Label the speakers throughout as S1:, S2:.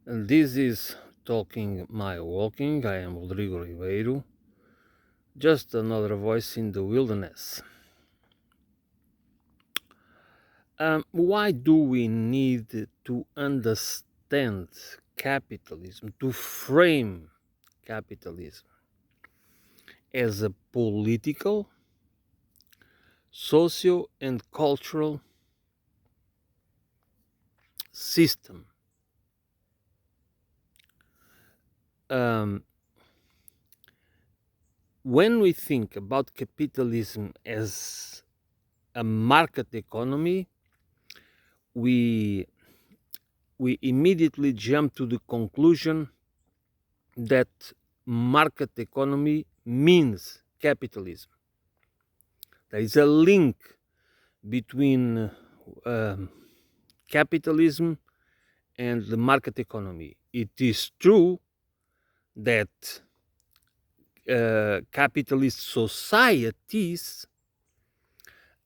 S1: And this is Talking My Walking. I am Rodrigo Ribeiro, just another voice in the wilderness. Why do we need to understand capitalism, to frame capitalism as a political, socio, and cultural system? Um, when we think about capitalism as a market economy, we immediately jump to the conclusion that market economy means capitalism. There is a link between capitalism and the market economy. It is true that capitalist societies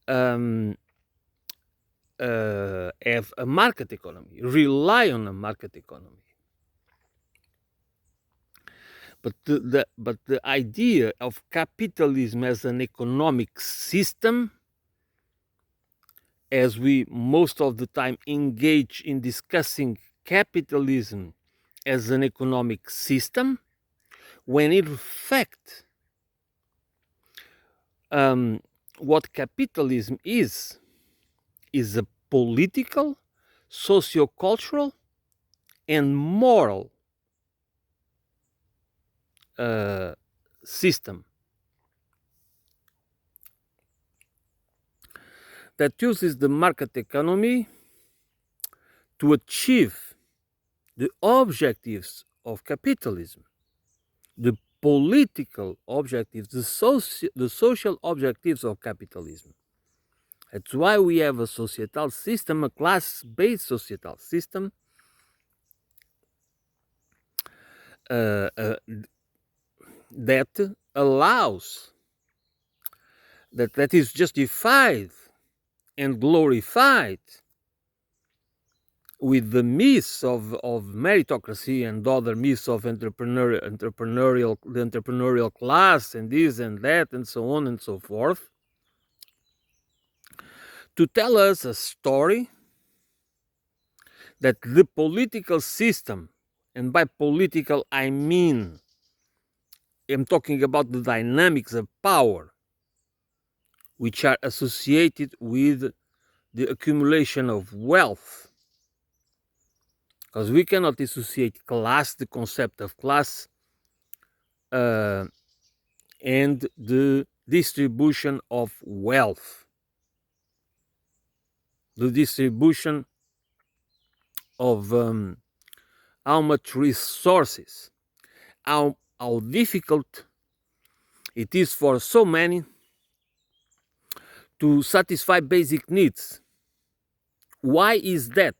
S1: have a market economy, rely on a market economy. But the idea of capitalism as an economic system, as we most of the time engage in discussing capitalism as an economic system, when in fact what capitalism is a political, socio-cultural, and moral system that uses the market economy to achieve the objectives of capitalism, the political objectives, the social objectives of capitalism. That's why we have a societal system, a class-based societal system, that allows, that is justified and glorified with the myths of meritocracy and other myths of the entrepreneurial class and this and that and so on and so forth, to tell us a story that the political system, and by political I'm talking about the dynamics of power which are associated with the accumulation of wealth, because we cannot dissociate class, the concept of class, and the distribution of wealth, the distribution of how much resources, how difficult it is for so many to satisfy basic needs. Why is that?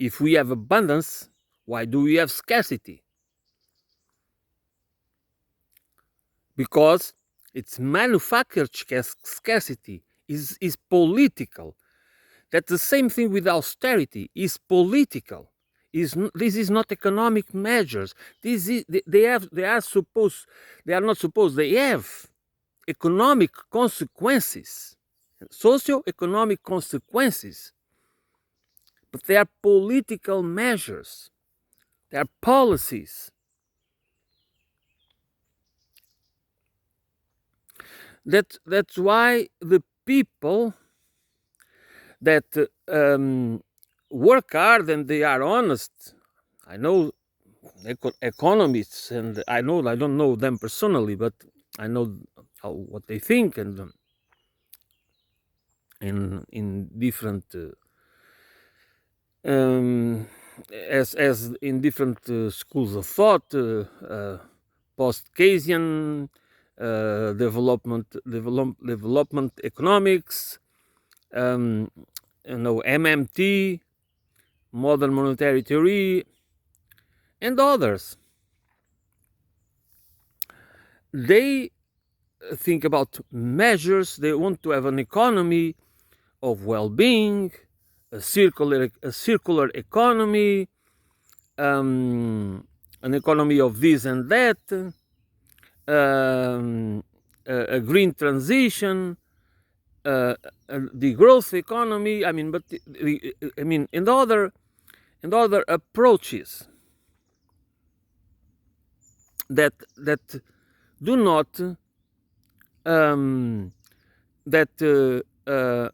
S1: If we have abundance, why do we have scarcity? Because it's manufactured scarcity is political. That's the same thing with austerity, is political. This is not economic measures. They have economic consequences, socio-economic consequences, but they are political measures. They are policies. That's why the people that work hard and they are honest. I know economists, and I don't know them personally, but I know what they think, and in different as in different schools of thought, post-Keynesian, development economics, MMT, modern monetary theory, and others. They think about measures. They want to have an economy of well-being, a circular economy, an economy of this and that, a green transition, the growth economy. I mean, but and other approaches that do not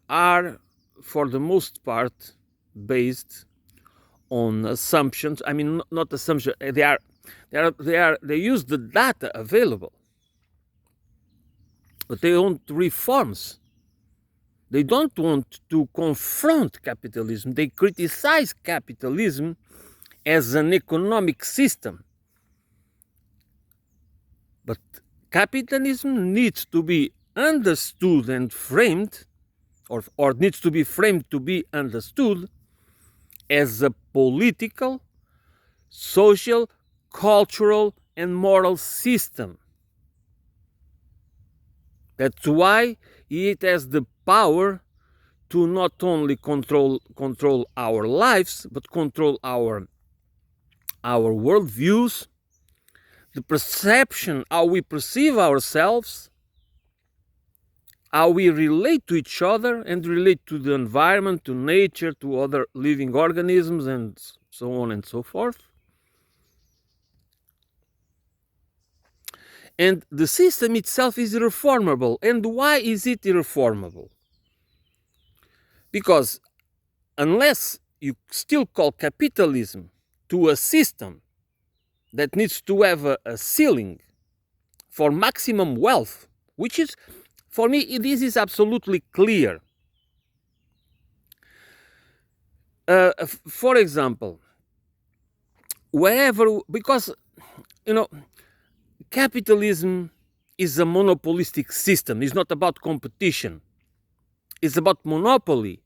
S1: are for the most part based on assumptions. I mean, not assumptions. They use the data available, but they want reforms. They don't want to confront capitalism. They criticize capitalism as an economic system. But capitalism needs to be understood and framed, or needs to be framed to be understood as a political, social, cultural, and moral system. That's why it has the power to not only control our lives, but control our worldviews, the perception, how we perceive ourselves, how we relate to each other and relate to the environment, to nature, to other living organisms, and so on and so forth. And the system itself is irreformable. And why is it irreformable? Because unless you still call capitalism to a system that needs to have a ceiling for maximum wealth, which is, for me, this is absolutely clear. For example, because, capitalism is a monopolistic system. It's not about competition. It's about monopoly.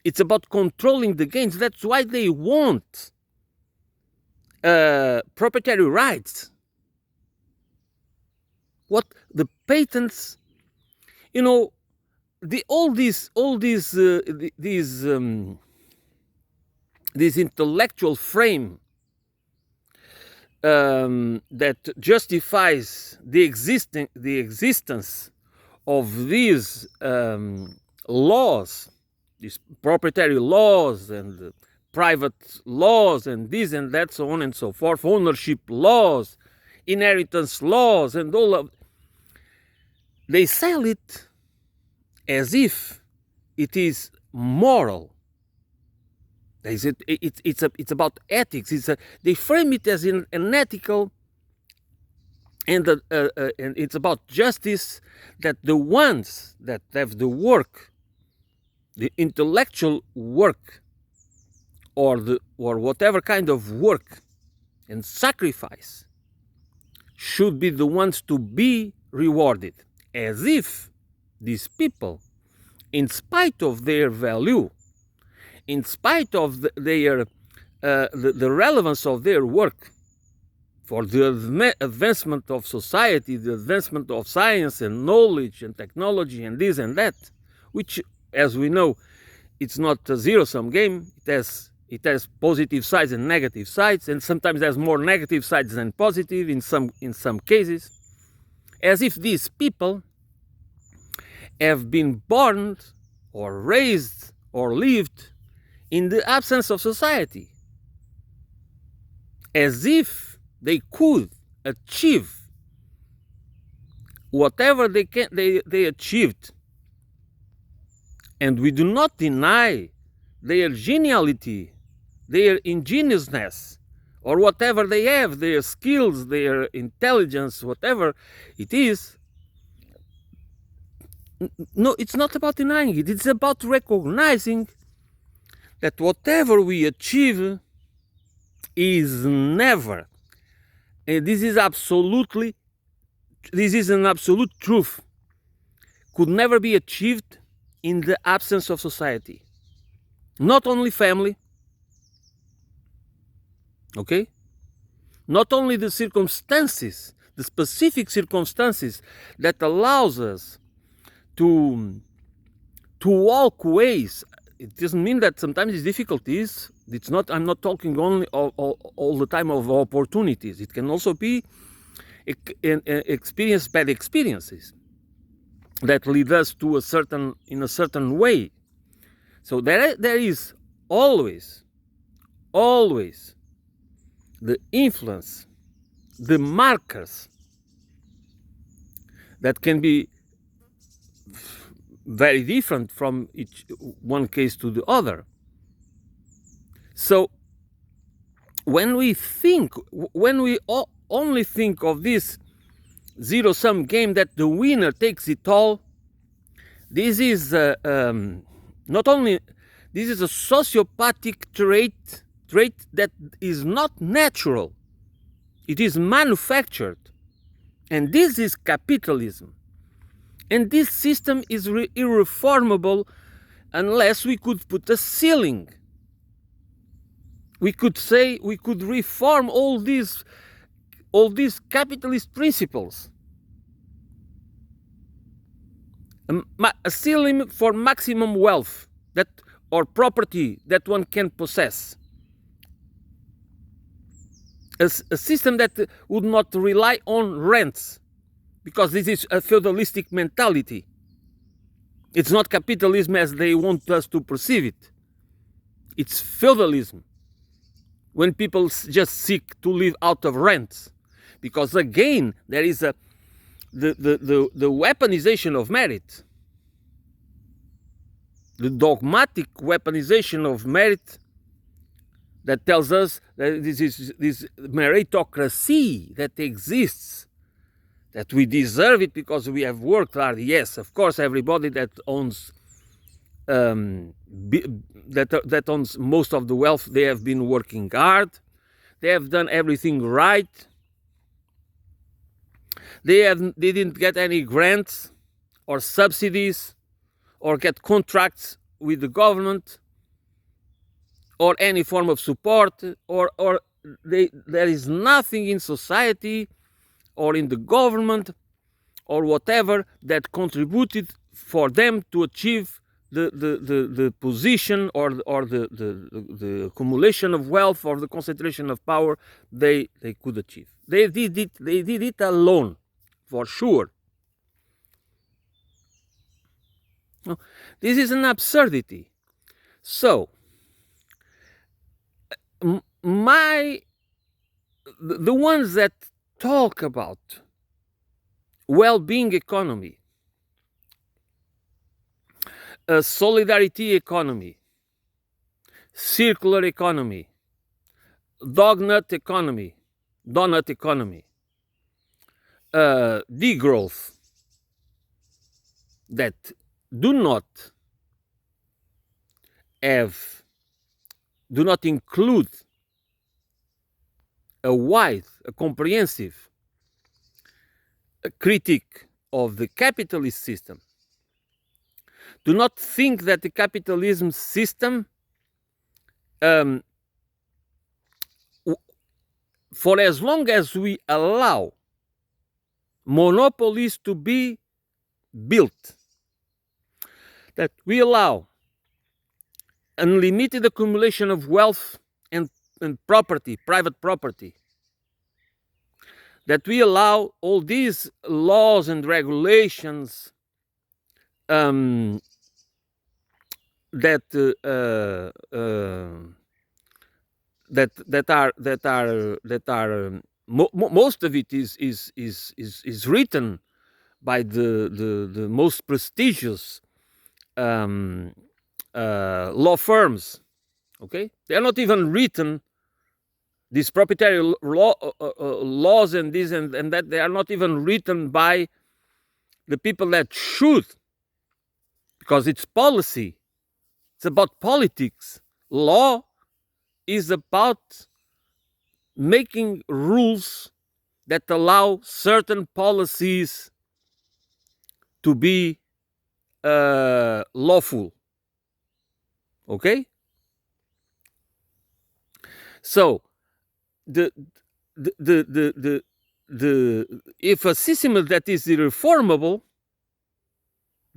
S1: It's about controlling the gains. That's why they want proprietary rights. What the patents, this intellectual frame that justifies the existence of these laws, these proprietary laws and private laws and this and that, so on and so forth, ownership laws, inheritance laws, and all of, they sell it as if it is moral. It's about ethics. They frame it as an ethical, and it's about justice, that the ones that have the work, the intellectual work, or whatever kind of work and sacrifice, should be the ones to be rewarded, as if these people, in spite of their value, in spite of the relevance of their work for the advancement of society, the advancement of science and knowledge and technology and this and that, which, as we know, it's not a zero-sum game. It has positive sides and negative sides, and sometimes has more negative sides than positive in some cases, as if these people have been born or raised or lived in the absence of society, as if they could achieve whatever they achieved. And we do not deny their geniality, their ingeniousness, or whatever they have, their skills, their intelligence, whatever it is. No, it's not about denying it. It's about recognizing that whatever we achieve is never, and this is an absolute truth, could never be achieved in the absence of society. Not only family, okay? Not only the circumstances, the specific circumstances that allows us to walk ways, it doesn't mean that sometimes it's difficulties. It's not. I'm not talking only all the time of opportunities. It can also be bad experiences that lead us to in a certain way. So there is always the influence, the markers that can be very different from one case to the other. So when we only think of this zero-sum game that the winner takes it all, this is not only this is a sociopathic trait that is not natural. It is manufactured, and this is capitalism. And this system is irreformable unless we could put a ceiling. We could say we could reform all these capitalist principles. A ceiling for maximum wealth or property that one can possess. A system that would not rely on rents, because this is a feudalistic mentality. It's not capitalism as they want us to perceive it. It's feudalism, when people just seek to live out of rents. Because again, there is the weaponization of merit, the dogmatic weaponization of merit that tells us that this meritocracy that exists, that we deserve it because we have worked hard. Yes, of course, everybody that owns that owns most of the wealth, they have been working hard. They have done everything right. They didn't get any grants or subsidies or get contracts with the government or any form of support, or there is nothing in society or in the government or whatever that contributed for them to achieve the position or the accumulation of wealth or the concentration of power they could achieve. They did it alone, for sure. No, this is an absurdity. So the ones that talk about well-being economy, a solidarity economy, circular economy, donut economy, degrowth, that do not include a comprehensive critique of the capitalist system, do not think that the capitalism system, for as long as we allow monopolies to be built, that we allow unlimited accumulation of wealth and property, private property, that we allow all these laws and regulations that are most of it is written by the most prestigious law firms. Okay, they are not even written. These proprietary laws and this and that, they are not even written by the people that should, because it's policy. It's about politics. Law is about making rules that allow certain policies to be lawful. Okay? So if a system that is irreformable,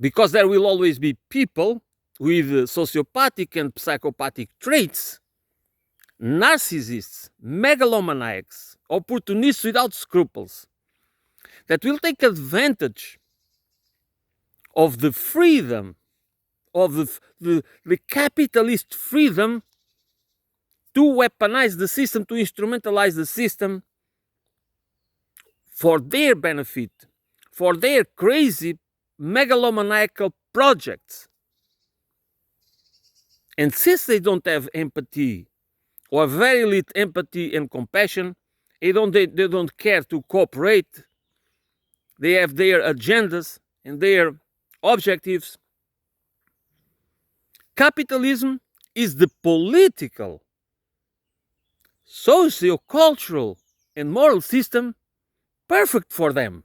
S1: because there will always be people with sociopathic and psychopathic traits, narcissists, megalomaniacs, opportunists without scruples, that will take advantage of the freedom, of the capitalist freedom to weaponize the system, to instrumentalize the system for their benefit, for their crazy megalomaniacal projects. And since they don't have empathy, or very little empathy and compassion, they don't care to cooperate. They have their agendas and their objectives. Capitalism is the political, socio-cultural, and moral system perfect for them.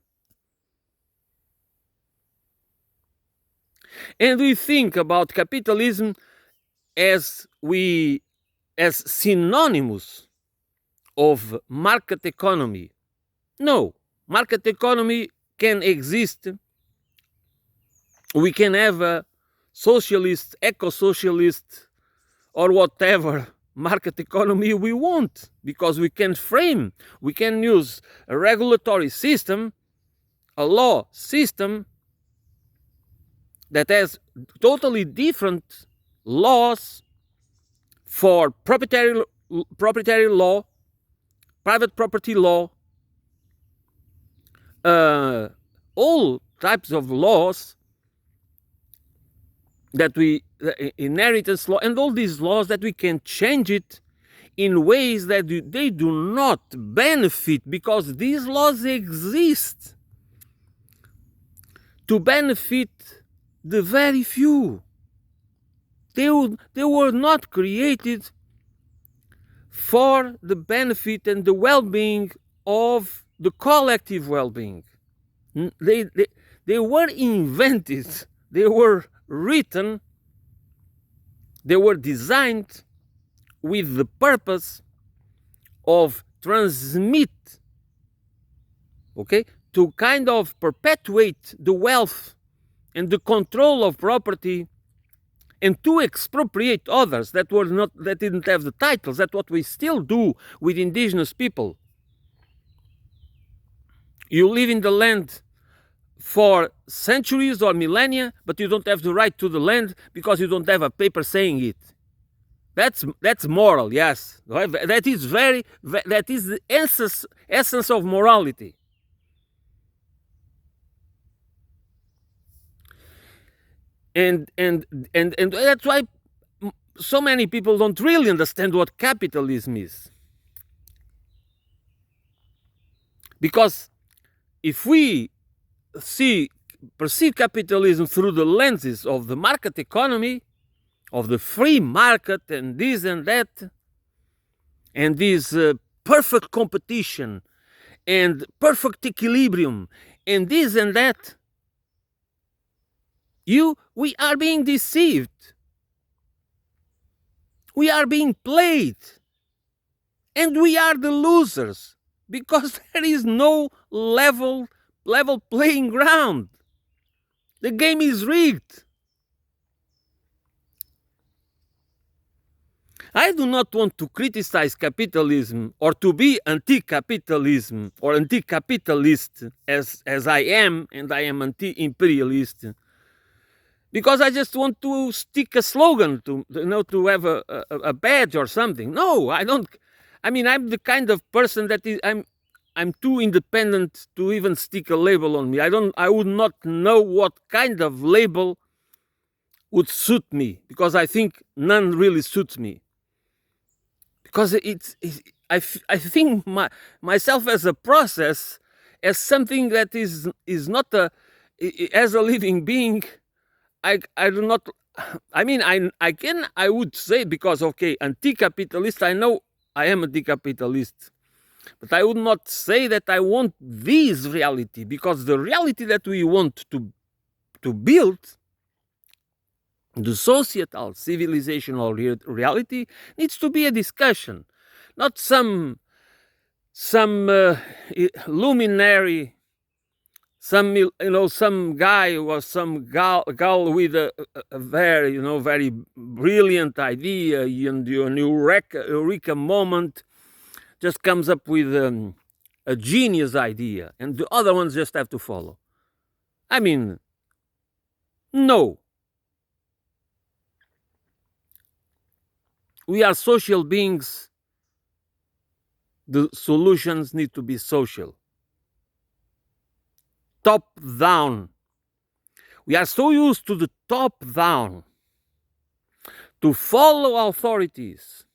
S1: And we think about capitalism as synonymous of market economy. No, market economy can exist. We can have a socialist, eco-socialist, or whatever market economy we want, because we can use a regulatory system, a law system that has totally different laws for proprietary law, private property law, all types of laws that inheritance law, and all these laws that we can change it in ways that they do not benefit, because these laws exist to benefit the very few. They were not created for the benefit and the well-being of the collective well-being. They were invented, they were written, they were designed with the purpose of transmit, to kind of perpetuate the wealth and the control of property, and to expropriate others that didn't have the titles. That's what we still do with indigenous people. You live in the land for centuries or millennia, but you don't have the right to the land because you don't have a paper saying it. That's moral, yes. That is the essence of morality. And that's why so many people don't really understand what capitalism is. Because if we perceive capitalism through the lenses of the market economy, of the free market, and this and that, and this perfect competition, and perfect equilibrium, and this and that, we are being deceived. We are being played. And we are the losers, because there is no level playing ground. The game is rigged. I do not want to criticize capitalism or to be anti-capitalism or anti-capitalist as I am, and I am anti-imperialist, because I just want to stick a slogan to have a badge or something. No, I don't. I mean, I'm the kind of person that I'm too independent to even stick a label on me. I would not know what kind of label would suit me, because I think none really suits me. Because I think myself as a process, as something that is not as a living being. I do not. I mean, I would say, because anti-capitalist. I know I am anti-capitalist, but I would not say that I want this reality, because the reality that we want to build, the societal, civilizational reality, needs to be a discussion, not some luminary, some guy or some gal with a very, very brilliant idea, and an eureka moment, just comes up with a genius idea, and the other ones just have to follow. I mean, no. We are social beings. The solutions need to be social. Top down. We are so used to the top down, to follow authorities,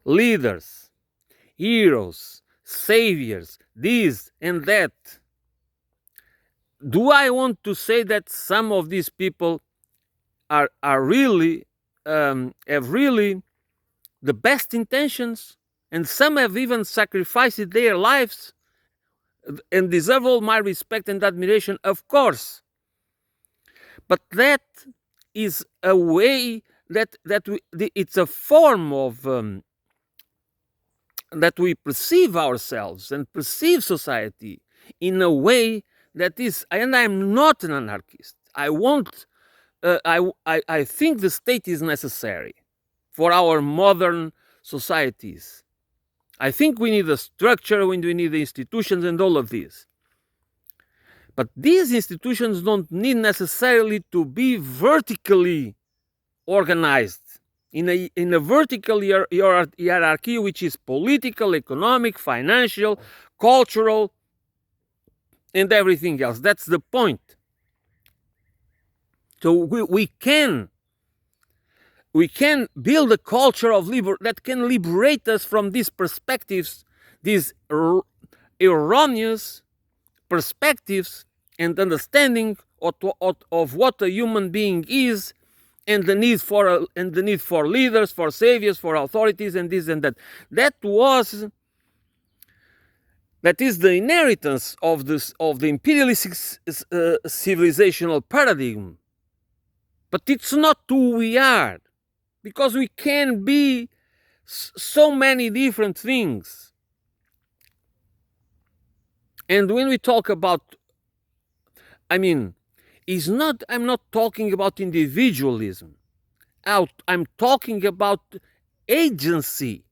S1: leaders, heroes, saviors, this and that. Do I want to say that some of these people are really have really the best intentions, and some have even sacrificed their lives and deserve all my respect and admiration? Of course, but that is a way it's a form of that we perceive ourselves and perceive society in a way that is, and I'm not an anarchist. I think the state is necessary for our modern societies. I think we need a structure, we need the institutions and all of this. But these institutions don't need necessarily to be vertically organized in a vertical hierarchy, which is political, economic, financial, cultural, and everything else. That's the point. So we can build a culture of that can liberate us from these perspectives, these erroneous perspectives and understanding of what a human being is, and the need for leaders, for saviors, for authorities, and this and that. That is the inheritance of the imperialistic civilizational paradigm. But it's not who we are, because we can be so many different things. And when we talk about, I'm not talking about individualism. I'm talking about agency,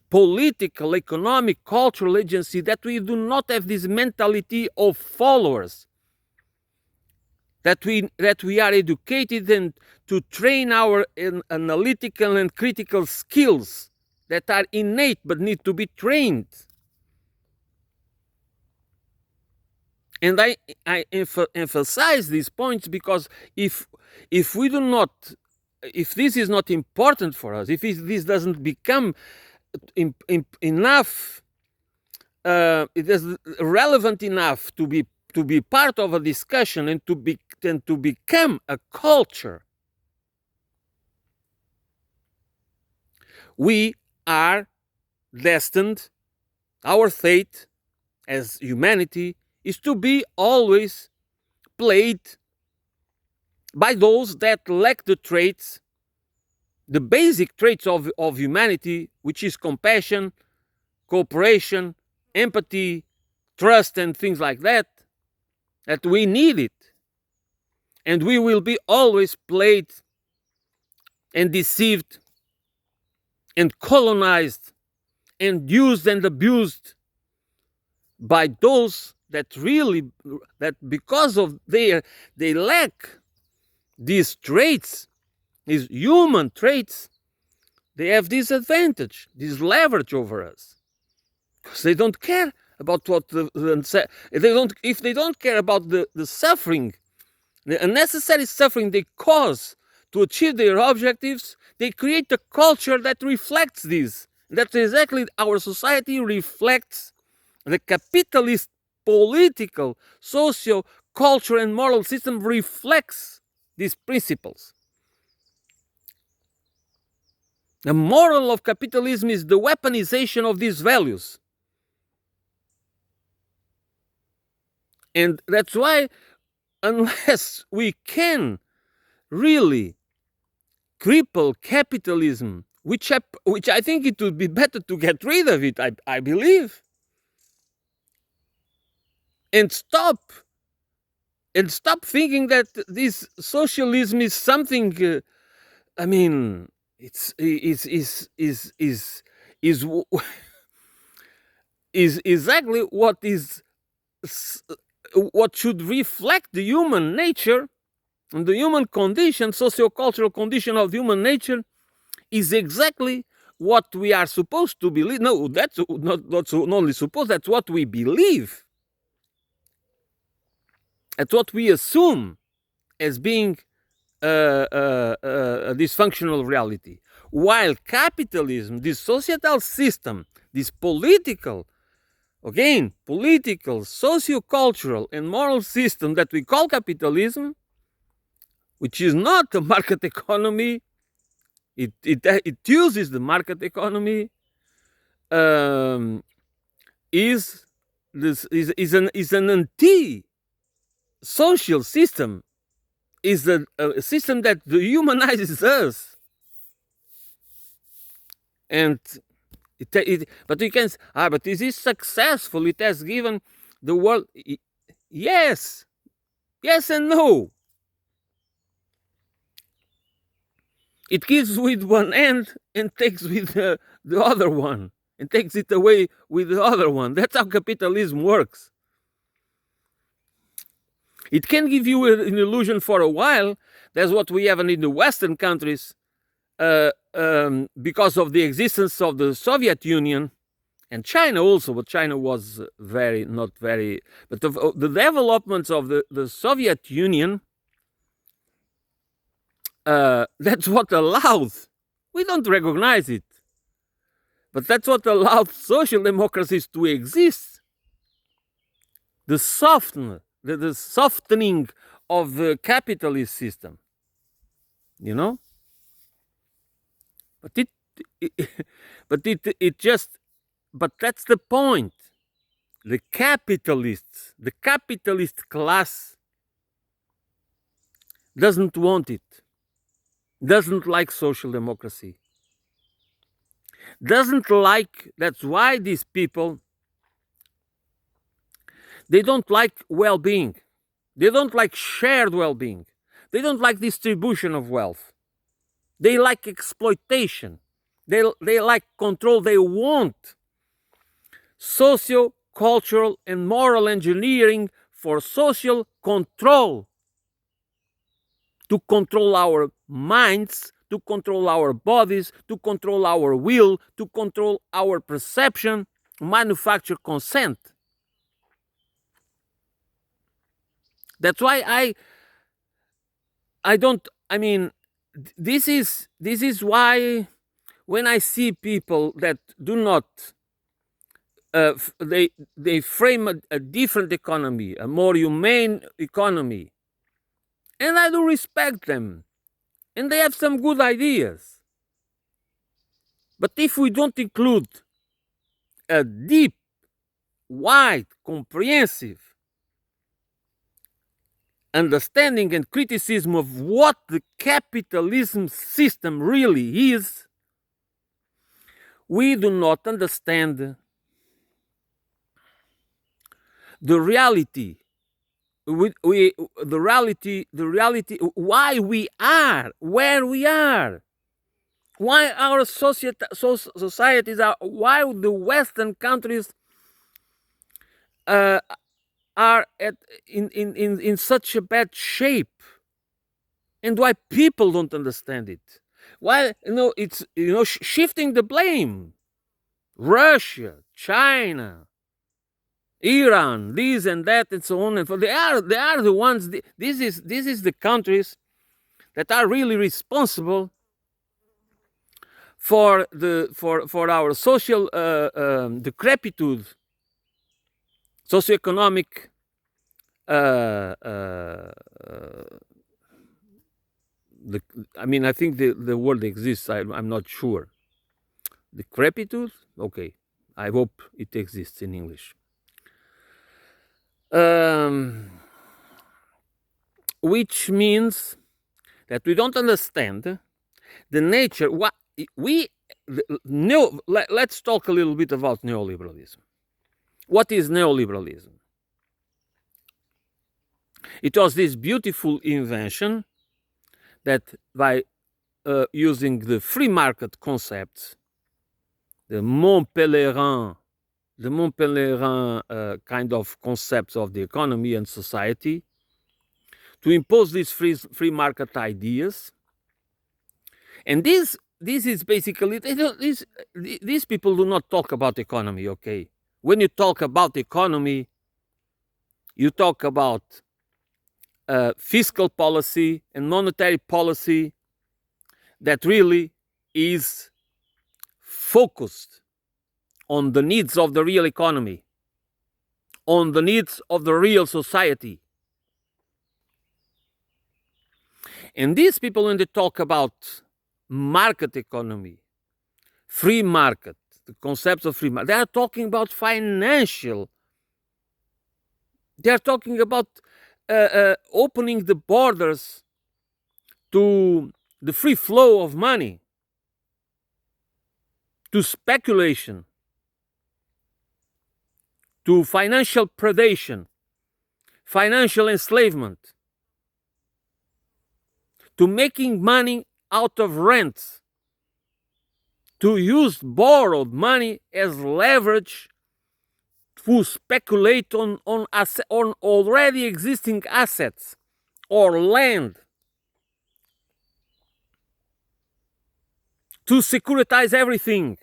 S1: political, economic, cultural agency, that we do not have this mentality of followers, that we are educated and to train our analytical and critical skills that are innate but need to be trained. And I emphasize these points because if this is not important for us, if this doesn't become enough, it is relevant enough to be part of a discussion and to become a culture, we are destined, our fate as humanity is to be always played by those that lack the traits, the basic traits of humanity, which is compassion, cooperation, empathy, trust, and things like that we need it. And we will be always played and deceived and colonized and used and abused by those that because of they lack these traits, these human traits, they have this advantage, this leverage over us, because they don't care about what if they don't care about the suffering, the unnecessary suffering they cause to achieve their objectives, they create a culture that reflects this. That's exactly our society reflects the capitalist political, socio, cultural, and moral system reflects these principles. The moral of capitalism is the weaponization of these values. And that's why, unless we can really cripple capitalism, which I think it would be better to get rid of it, I believe. and stop thinking that this socialism is something. I mean, it's is w- is exactly what should reflect the human nature and the human condition, socio-cultural condition of human nature, is exactly what we are supposed to believe. No, that's not only supposed, that's what we believe. That's what we assume as being a dysfunctional reality. While capitalism, this societal system, this political, again, political, socio-cultural, and moral system that we call capitalism, which is not a market economy, it uses the market economy, um, is an anti-social system, is a system that dehumanizes us, and but you can but is it successful? It has given the world. Yes, yes and no. It gives with one hand and takes with the other one, and takes it away with the other one. That's how capitalism works. It can give you an illusion for a while. That's what we have in the Western countries, because of the existence of the Soviet Union and China also, but China was not very, but the developments of the Soviet Union, that's what allowed, we don't recognize it, but that's what allowed social democracies to exist. The softening of the capitalist system, you know? But it it just, but that's the point. The capitalist class doesn't want it, doesn't like social democracy, doesn't like, that's why these people, they don't like well-being, they don't like shared well-being, they don't like distribution of wealth, they like exploitation, they like control, they want socio cultural and moral engineering for social control, to control our minds, to control our bodies, to control our will, to control our perception, manufacture consent. That's why I don't, I mean, this is why when I see people that do not they frame a different economy, a more humane economy, and I do respect them, and they have some good ideas. But if we don't include a deep, wide, comprehensive understanding and criticism of what the capitalism system really is, we do not understand the reality. The reality, why we are where we are, why our societies are, why the Western countries uh, are in such a bad shape, and why people don't understand it. Why, it's, shifting the blame. Russia, China, Iran, this and that, and so on and so. They are the ones. This is the countries that are really responsible for our social decrepitude, socioeconomic. The, I mean, I think the word exists. I'm not sure. Decrepitude. Okay, I hope it exists in English. Which means that we don't understand the nature. What we let's talk a little bit about neoliberalism. What is neoliberalism? It was this beautiful invention that by using the free market concepts, the Montpellierin kind of concepts of the economy and society, to impose these free market ideas. And this is basically, these people do not talk about economy, okay? When you talk about economy, you talk about fiscal policy and monetary policy that really is focused on the needs of the real economy, on the needs of the real society. And these people, when they talk about market economy, free market, the concepts of free market, they are talking about financial. They are talking about opening the borders to the free flow of money, to speculation, to financial predation, financial enslavement, to making money out of rents, to use borrowed money as leverage to speculate on already existing assets or land, to securitize everything,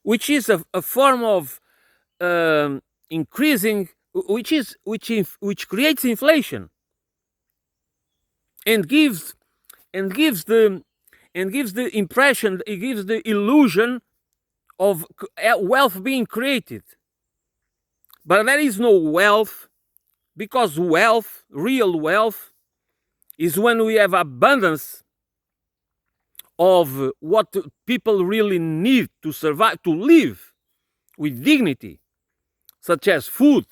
S1: which is a form of increasing, which creates inflation and gives the impression, it gives the illusion of wealth being created. But there is no wealth, because wealth, real wealth, is when we have abundance of what people really need to survive, to live with dignity, such as food,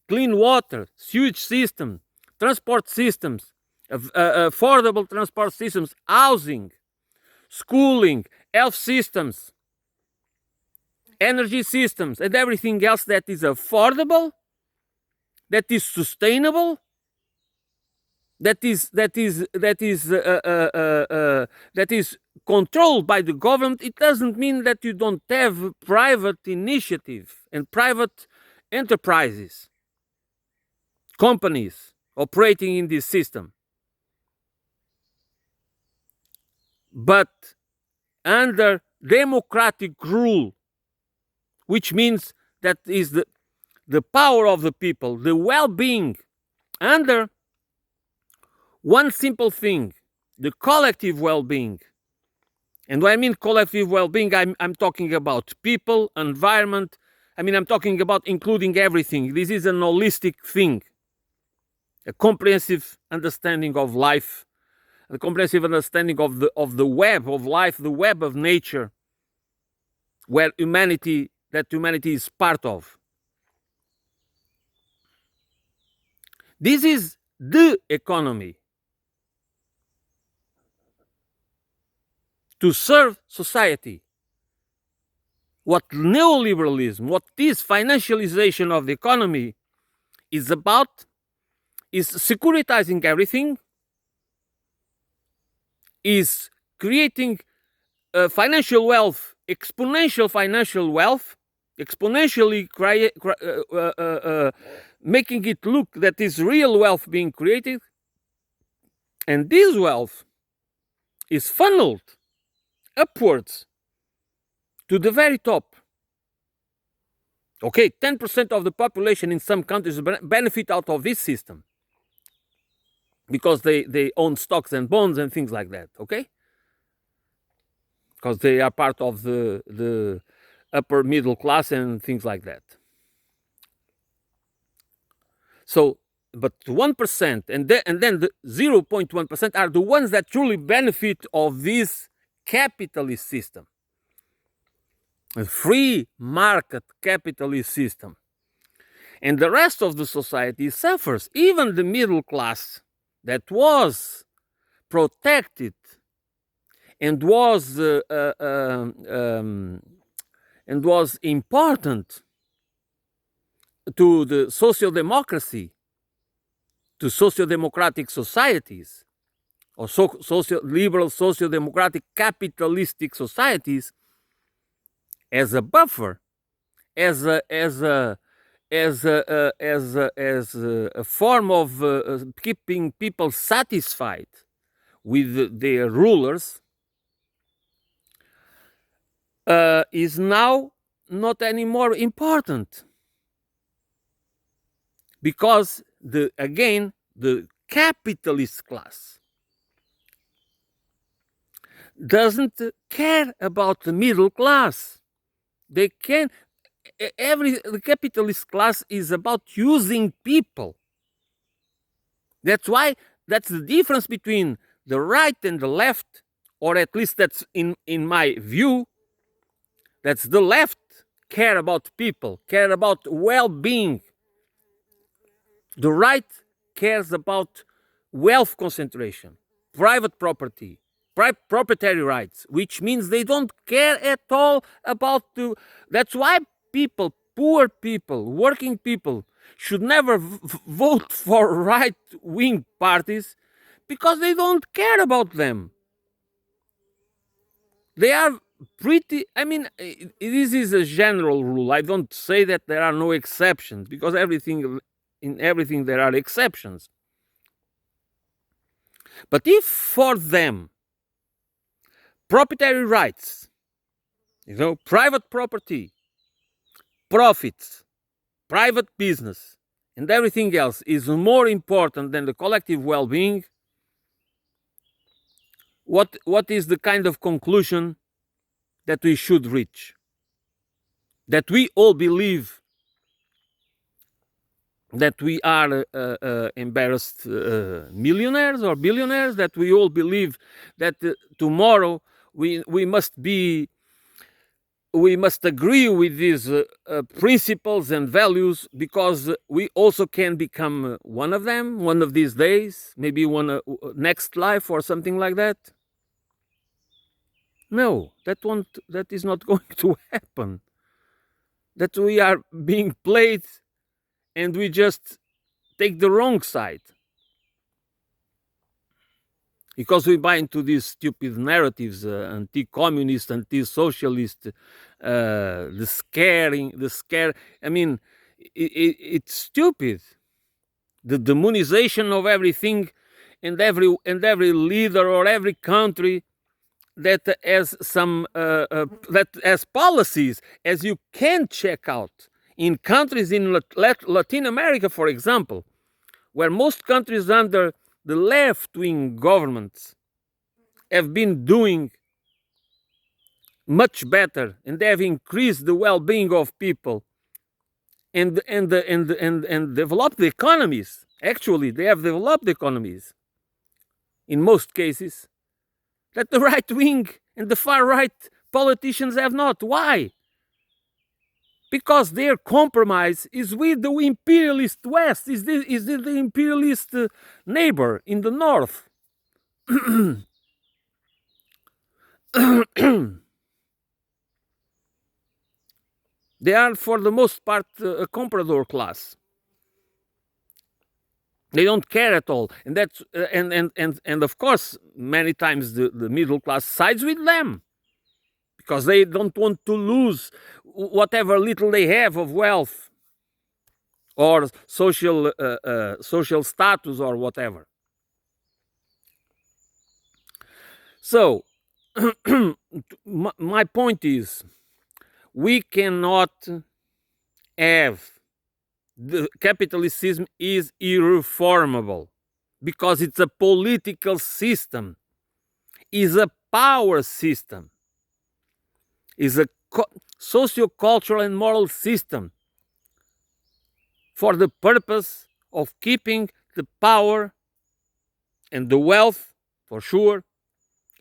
S1: clean water, sewage system, transport systems, affordable transport systems, housing, schooling, health systems, energy systems, and everything else that is affordable, that is sustainable, that is controlled by the government. It doesn't mean that you don't have private initiative and private enterprises, companies operating in this system, but under democratic rule, which means that is the power of the people, the well-being, under one simple thing, the collective well-being. And when I mean collective well-being, I'm talking about people, environment. I mean, I'm talking about including everything. This is an holistic thing, a comprehensive understanding of life, a comprehensive understanding of the web of life, the web of nature, where humanity is part of. This is the economy to serve society. What neoliberalism, what this financialization of the economy is about, is securitizing everything, is creating financial wealth, exponential financial wealth, exponentially making it look that is real wealth being created, and this wealth is funneled upwards to the very top. Okay, 10% of the population in some countries benefit out of this system because they own stocks and bonds and things like that, okay? Because they are part of the upper middle class and things like that. So, but 1% and then the 0.1% are the ones that truly benefit of this capitalist system, a free market capitalist system. And the rest of the society suffers. Even the middle class that was protected and was important to the social democracy, to socio-democratic societies, or liberal socio-democratic capitalistic societies, as a buffer, as a form of keeping people satisfied with their rulers, is now not anymore important, because the capitalist class doesn't care about the middle class. They can the capitalist class is about using people. That's the difference between the right and the left, or at least that's in my view. That's the left care about people, care about well-being. The right cares about wealth concentration, private property, proprietary rights, which means they don't care at all about the. That's why people, poor people, working people, should never vote for right-wing parties, because they don't care about them. They are pretty. I mean, this is a general rule. I don't say that there are no exceptions, because in everything there are exceptions. But if for them proprietary rights, private property, profits, private business, and everything else is more important than the collective well-being, what is the kind of conclusion that we should reach? That we all believe that we are embarrassed millionaires or billionaires, that we all believe that tomorrow we must agree with these principles and values, because we also can become one of them one of these days, maybe one next life or something like that. No, that is not going to happen. That we are being played and we just take the wrong side, because we buy into these stupid narratives, anti-communist, anti-socialist, the scare. I mean, it's stupid. The demonization of everything, and every leader or every country that has that has policies, as you can check out in countries in Latin America, for example, where most countries under the left-wing governments have been doing much better, and they have increased the well-being of people and developed the economies. Actually, they have developed economies in most cases, that the right wing and the far right politicians have not. Why? Because their compromise is with the imperialist West, is the imperialist neighbor in the north. They are, for the most part, a comprador class. They don't care at all, and that's and of course, many times the middle class sides with them, because they don't want to lose whatever little they have of wealth or social status or whatever. So my point is, we cannot have the capitalist system is irreformable, because it's a political system, is a power system, is a socio-cultural and moral system for the purpose of keeping the power and the wealth, for sure,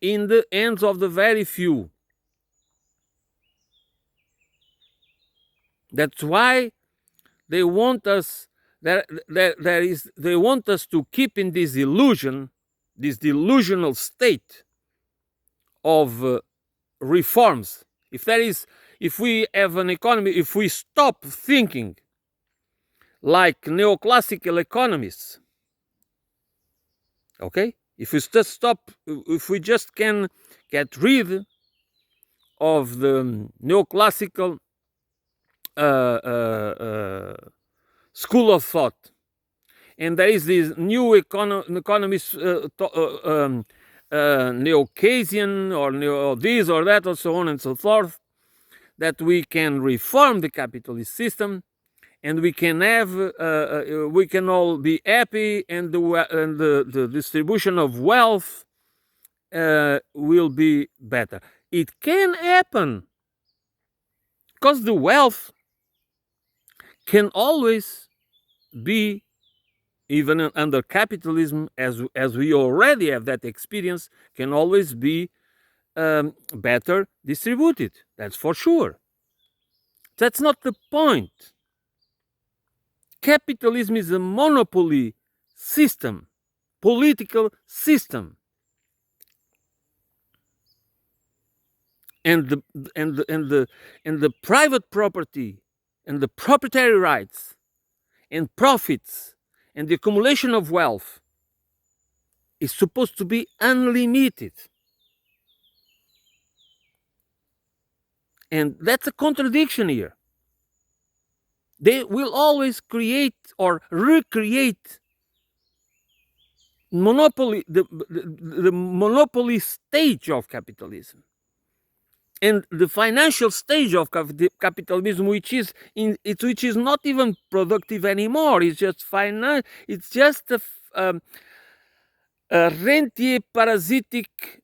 S1: in the hands of the very few. That's why they want us they want us to keep in this illusion, this delusional state of reforms. If we have an economy, if we stop thinking like neoclassical economists. Okay, if we just can get rid of the neoclassical school of thought, and there is this new economist, neo-Keynesian or neo this or that, or so on and so forth, that we can reform the capitalist system, and we can have we can all be happy, and the distribution of wealth will be better. It can happen because the wealth can always be, even under capitalism, as we already have that experience, can always be better distributed. That's for sure. That's not the point. Capitalism is a monopoly system, political system, and the private property and the proprietary rights and profits and the accumulation of wealth is supposed to be unlimited. And that's a contradiction here. They will always create or recreate monopoly, the monopoly stage of capitalism, and the financial stage of capitalism, which is not even productive anymore. It's just It's just a rentier, parasitic,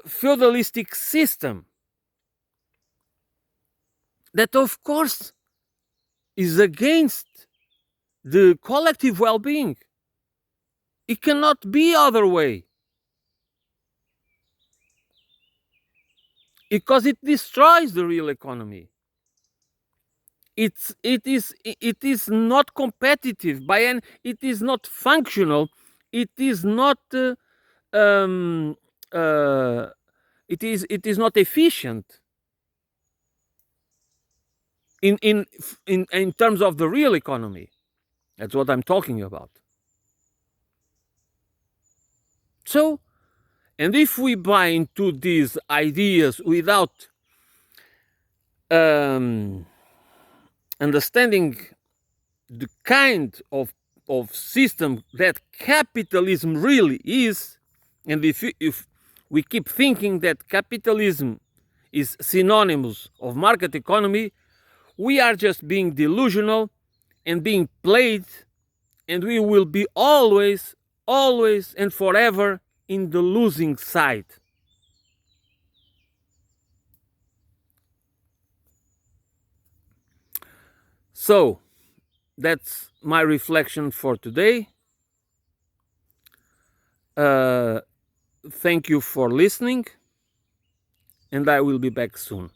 S1: feudalistic system that, of course, is against the collective well-being. It cannot be other way, because it destroys the real economy. It is not competitive by any. It is not functional. It is not. Um, it is not efficient in terms of the real economy. That's what I'm talking about. So, and if we buy into these ideas without understanding the kind of system that capitalism really is, and if we keep thinking that capitalism is synonymous of market economy, we are just being delusional and being played, and we will be always and forever in the losing side. So that's my reflection for today. Thank you for listening, and I will be back soon.